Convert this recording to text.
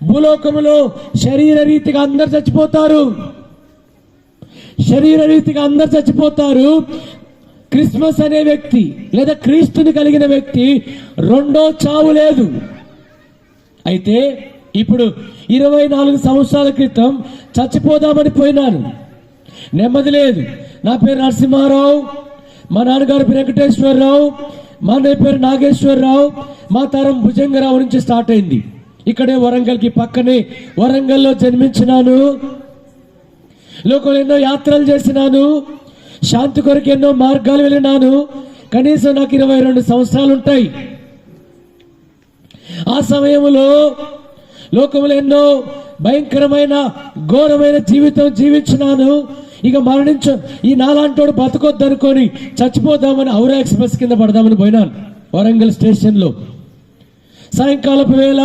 భూలోకములో శరీర రీతిగా అందరు చచ్చిపోతారు. క్రిస్మస్ అనే వ్యక్తి లేదా క్రీస్తుని కలిగిన వ్యక్తి రెండో చావు లేదు. అయితే ఇప్పుడు 24 సంవత్సరాల క్రితం చచ్చిపోదామని పోయినాను, నెమ్మది లేదు. నా పేరు నరసింహారావు, మా నాన్నగారి పేరు వెంకటేశ్వరరావు, మా అన్నయ్య పేరు నాగేశ్వరరావు, మా తరం భుజంగరావు నుంచి స్టార్ట్ అయింది. ఇక్కడే వరంగల్కి పక్కనే వరంగల్లో జన్మించినాను. లోకంలో ఎన్నో యాత్రలు చేసినాను, శాంతి కొరకు ఎన్నో మార్గాలు వెళ్ళినాను. కనీసం నాకు 22 సంవత్సరాలు ఉంటాయి. ఆ సమయంలో లోకంలో ఎన్నో భయంకరమైన ఘోరమైన జీవితం జీవించినాను. ఇక ఈ నాలాంటోడు బతకొద్దనుకొని చచ్చిపోదామని ఔరా ఎక్స్ప్రెస్ కింద పడదామని పోయినాను. వరంగల్ స్టేషన్లో సాయంకాలపు వేళ